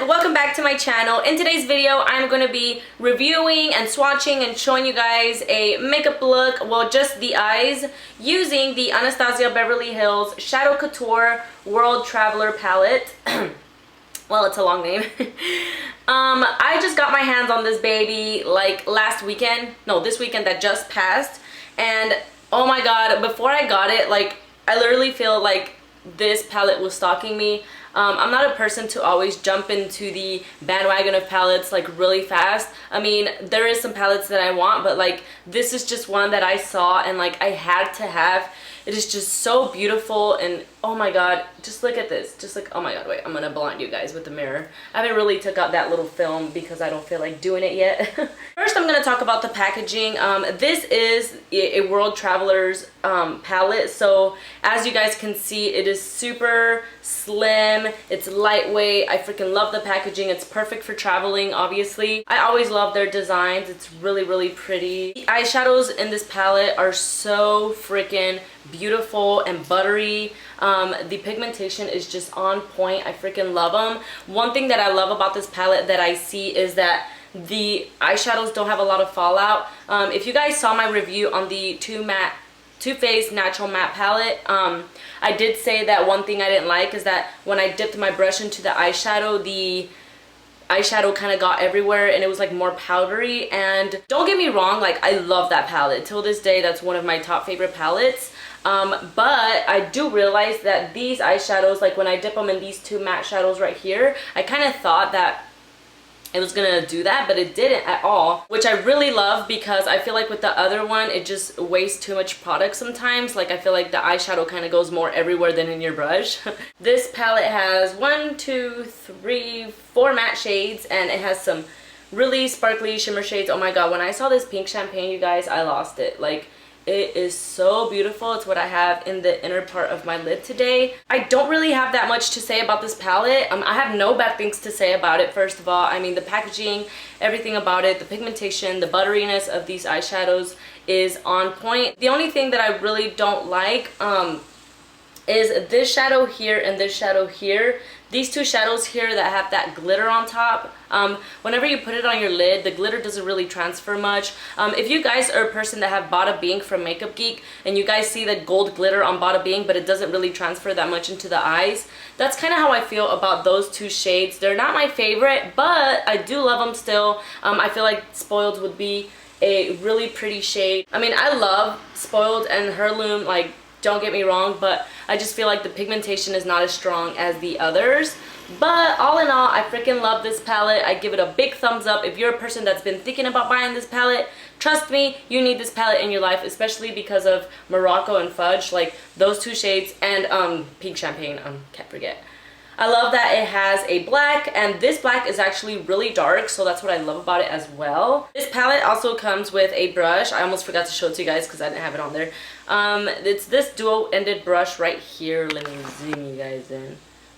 welcome back to my channel. In today's video, I'm going to be reviewing and swatching and showing you guys a makeup look, well, just the eyes, using the Anastasia Beverly Hills Shadow Couture World Traveler palette. Well, it's a long name. I just got my hands on this baby like last weekend. No, this weekend that just passed. And oh my god, before I got it, like, I literally feel like this palette was stalking me. I'm not a person to always jump into the bandwagon of palettes like really fast. I mean, there is some palettes that I want, but like this is just one that I saw and like I had to have. It is just so beautiful, and oh my god, just look at this. Just like, oh my god, wait, I'm gonna blind you guys with the mirror. I haven't really took out that little film because I don't feel like doing it yet. First, I'm gonna talk about the packaging. This is a World Traveler's palette, so as you guys can see, it is super slim, it's lightweight. I freaking love the packaging. It's perfect for traveling, obviously. I always love their designs. It's really pretty. The eyeshadows in this palette are so freaking beautiful and buttery. The pigmentation is just on point. I freaking love them. One thing that I love about this palette that I see is that the eyeshadows don't have a lot of fallout. If you guys saw my review on the Too Faced Natural Matte Palette, I did say that one thing I didn't like is that when I dipped my brush into the eyeshadow kind of got everywhere and it was like more powdery. And don't get me wrong, like I love that palette. Till this day, that's one of my top favorite palettes. But I do realize that these eyeshadows, like when I dip them in these two matte shadows right here, I kind of thought that it was gonna do that, but it didn't at all, which I really love because I feel like with the other one, it just wastes too much product sometimes. Like I feel like the eyeshadow kind of goes more everywhere than in your brush. This palette has 1, 2, 3, 4 matte shades, and it has some really sparkly shimmer shades. Oh my god, when I saw this pink champagne, you guys, I lost it. Like, it is so beautiful. It's what I have in the inner part of my lid today. I don't really have that much to say about this palette. I have no bad things to say about it. First of all, I mean, the packaging, everything about it, the pigmentation, the butteriness of these eyeshadows is on point. The only thing that I really don't like is this shadow here and this shadow here. These two shadows here that have that glitter on top, whenever you put it on your lid, the glitter doesn't really transfer much. If you guys are a person that have Bada Bing from Makeup Geek and you guys see the gold glitter on Bada Bing but it doesn't really transfer that much into the eyes, that's kind of how I feel about those two shades. They're not my favorite, but I do love them still. I feel like Spoiled would be a really pretty shade. I mean, I love Spoiled and Heirloom, like, don't get me wrong, but I just feel like the pigmentation is not as strong as the others. But all in all, I freaking love this palette. I give it a big thumbs up. If you're a person that's been thinking about buying this palette, trust me, you need this palette in your life, especially because of Morocco and Fudge, like those two shades, and Pink Champagne, can't forget. I love that it has a black, and this black is actually really dark, so that's what I love about it as well. This palette also comes with a brush. I almost forgot to show it to you guys because I didn't have it on there. It's this dual-ended brush right here. Let me zoom you guys in.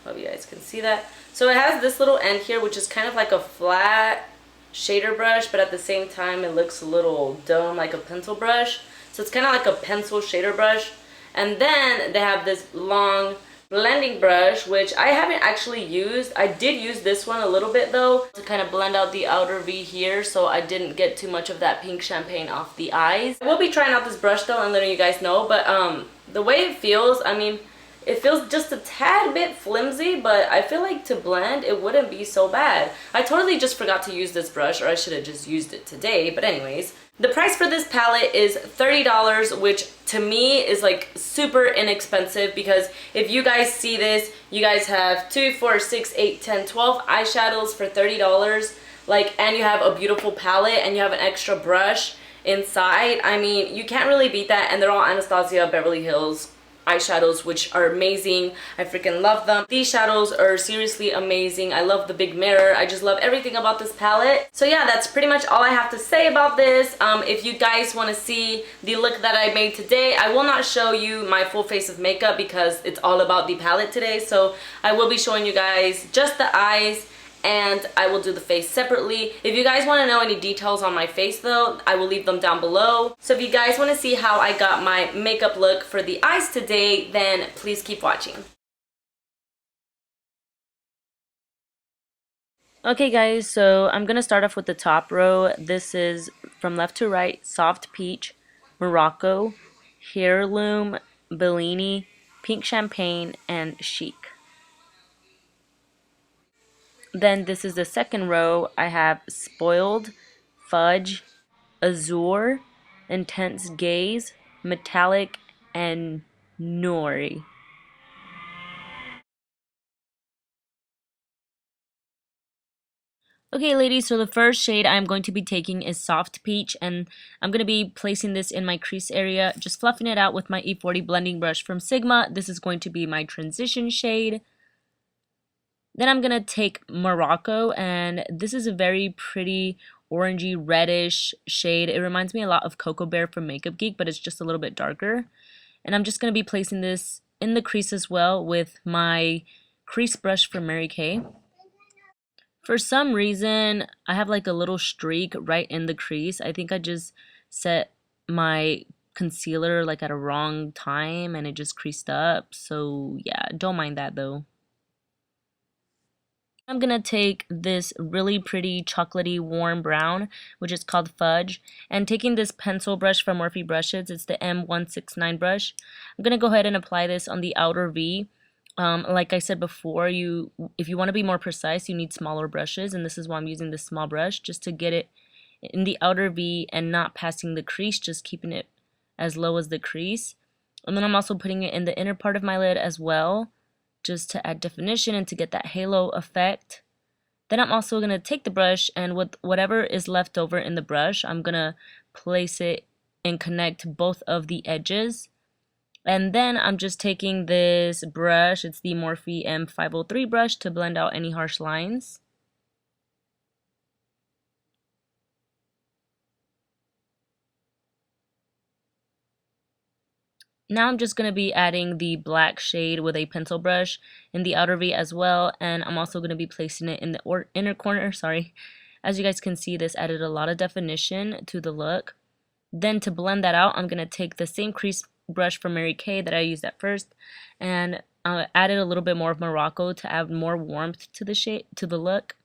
Hope you guys can see that. So it has this little end here, which is kind of like a flat shader brush, but at the same time it looks a little dome, like a pencil brush. So it's kind of like a pencil shader brush. And then they have this long blending brush, which I haven't actually used. I did use this one a little bit though to kind of blend out the outer V here, so I didn't get too much of that pink champagne off the eyes. I will be trying out this brush though and letting you guys know, but the way it feels, I mean, it feels just a tad bit flimsy, but I feel like to blend it wouldn't be so bad. I totally just forgot to use this brush, or I should have just used it today, but anyways. The price for this palette is $30, which to me is like super inexpensive, because if you guys see this, you guys have 2, 4, 6, 8, 10, 12 eyeshadows for $30, like, and you have a beautiful palette and you have an extra brush inside. I mean, you can't really beat that, and they're all Anastasia Beverly Hills eyeshadows, which are amazing. I freaking love them. These shadows are seriously amazing. I love the big mirror. I just love everything about this palette. So yeah, that's pretty much all I have to say about this. If you guys want to see the look that I made today, I will not show you my full face of makeup because it's all about the palette today. So I will be showing you guys just the eyes, and I will do the face separately. If you guys want to know any details on my face though, I will leave them down below. So if you guys want to see how I got my makeup look for the eyes today, then please keep watching. Okay guys, so I'm going to start off with the top row. This is from left to right, Soft Peach, Morocco, Heirloom, Bellini, Pink Champagne, and Chic. Then this is the second row. I have Spoiled, Fudge, Azure, Intense Gaze, Metallic, and Nori. Okay, ladies, so the first shade I'm going to be taking is Soft Peach, and I'm going to be placing this in my crease area, just fluffing it out with my E40 blending brush from Sigma. This is going to be my transition shade. Then I'm going to take Morocco, and this is a very pretty orangey reddish shade. It reminds me a lot of Cocoa Bear from Makeup Geek, but it's just a little bit darker. And I'm just going to be placing this in the crease as well with my crease brush from Mary Kay. For some reason, I have like a little streak right in the crease. I think I just set my concealer like at a wrong time and it just creased up. So yeah, don't mind that though. I'm gonna take this really pretty chocolatey warm brown, which is called Fudge, and taking this pencil brush from Morphe brushes, it's the M169 brush. I'm gonna go ahead and apply this on the outer V. Like I said before, if you want to be more precise, you need smaller brushes, and this is why I'm using this small brush, just to get it in the outer V and not passing the crease, just keeping it as low as the crease. And then I'm also putting it in the inner part of my lid as well, just to add definition and to get that halo effect. Then I'm also going to take the brush, and with whatever is left over in the brush, I'm going to place it and connect both of the edges. And then I'm just taking this brush, it's the Morphe M503 brush, to blend out any harsh lines. Now I'm just going to be adding the black shade with a pencil brush in the outer V as well, and I'm also going to be placing it in the inner corner, sorry. As you guys can see, this added a lot of definition to the look. Then to blend that out, I'm going to take the same crease brush from Mary Kay that I used at first, and added a little bit more of Morocco to add more warmth to the shade, to the look.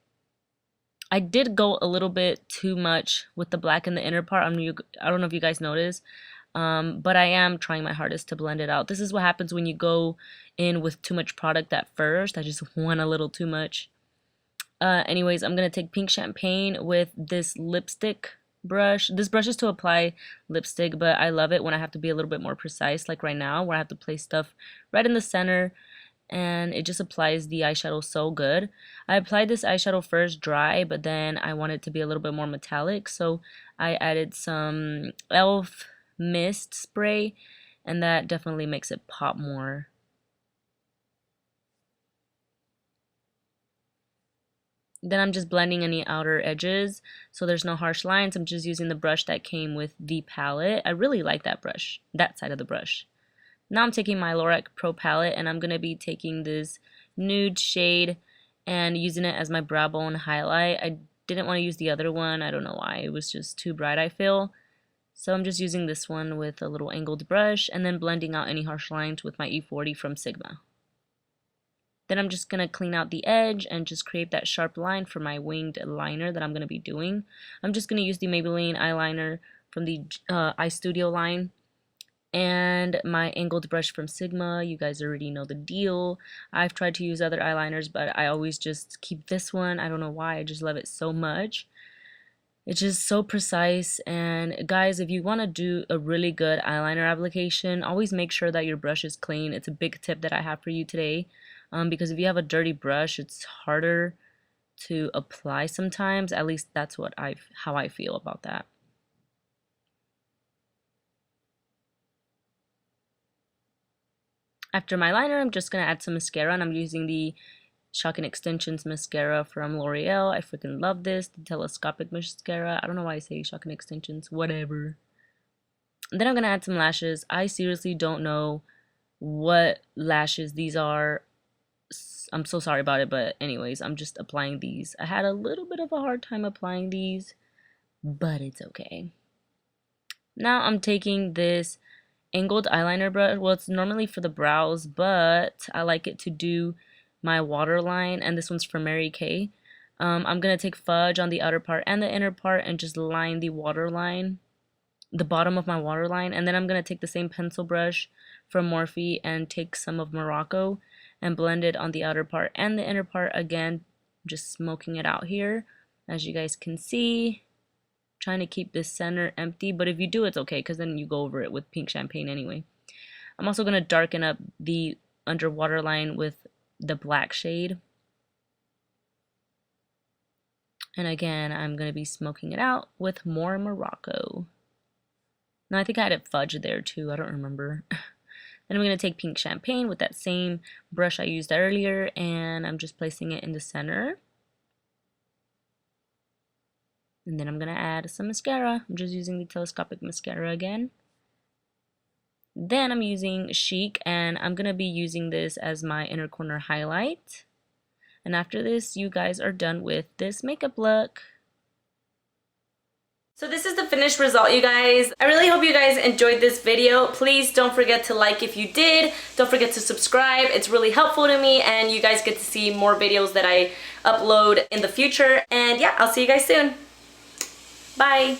I did go a little bit too much with the black in the inner part. I don't know if you guys noticed, but I am trying my hardest to blend it out. This is what happens when you go in with too much product at first. I just went a little too much. Anyways, I'm going to take Pink Champagne with this lipstick brush. This brush is to apply lipstick, but I love it when I have to be a little bit more precise, like right now, where I have to place stuff right in the center, and it just applies the eyeshadow so good. I applied this eyeshadow first dry, but then I wanted it to be a little bit more metallic, so I added some e.l.f. mist spray, and that definitely makes it pop more. Then I'm just blending any outer edges so there's no harsh lines. I'm just using the brush that came with the palette. I really like that brush, that side of the brush. Now I'm taking my Lorac Pro palette, and I'm going to be taking this nude shade and using it as my brow bone highlight. I didn't want to use the other one. I don't know why. It was just too bright, I feel. So I'm just using this one with a little angled brush and then blending out any harsh lines with my E40 from Sigma. Then I'm just going to clean out the edge and just create that sharp line for my winged liner that I'm going to be doing. I'm just going to use the Maybelline eyeliner from the Eyestudio line and my angled brush from Sigma. You guys already know the deal. I've tried to use other eyeliners, but I always just keep this one. I don't know why. I just love it so much. It's just so precise. And guys, if you want to do a really good eyeliner application, always make sure that your brush is clean. It's a big tip that I have for you today. Because if you have a dirty brush, it's harder to apply sometimes. At least that's how I feel about that. After my liner, I'm just going to add some mascara, and I'm using the Shock and Extensions mascara from Loreal. I freaking love this, the Telescopic mascara. I don't know why I say Shock and Extensions, whatever. And then I'm going to add some lashes. I seriously don't know what lashes these are. I'm so sorry about it, but anyways, I'm just applying these. I had a little bit of a hard time applying these, but it's okay. Now I'm taking this angled eyeliner brush. Well, it's normally for the brows, but I like it to do my waterline, and this one's from Mary Kay. I'm gonna take Fudge on the outer part and the inner part and just line the waterline, the bottom of my waterline. And then I'm gonna take the same pencil brush from Morphe and take some of Morocco and blend it on the outer part and the inner part. Again, just smoking it out here, as you guys can see. Trying to keep this center empty, but if you do, it's okay, because then you go over it with pink champagne anyway. I'm also going to darken up the underwater line with the black shade. And again, I'm going to be smoking it out with more Morocco. Now, I think I had a Fudge there too, I don't remember. Then I'm going to take pink champagne with that same brush I used earlier, and I'm just placing it in the center. And then I'm going to add some mascara. I'm just using the Telescopic mascara again. Then I'm using Chic, and I'm going to be using this as my inner corner highlight. And after this, you guys are done with this makeup look. So this is the finished result, you guys. I really hope you guys enjoyed this video. Please don't forget to like if you did. Don't forget to subscribe. It's really helpful to me, and you guys get to see more videos that I upload in the future. And yeah, I'll see you guys soon. Bye.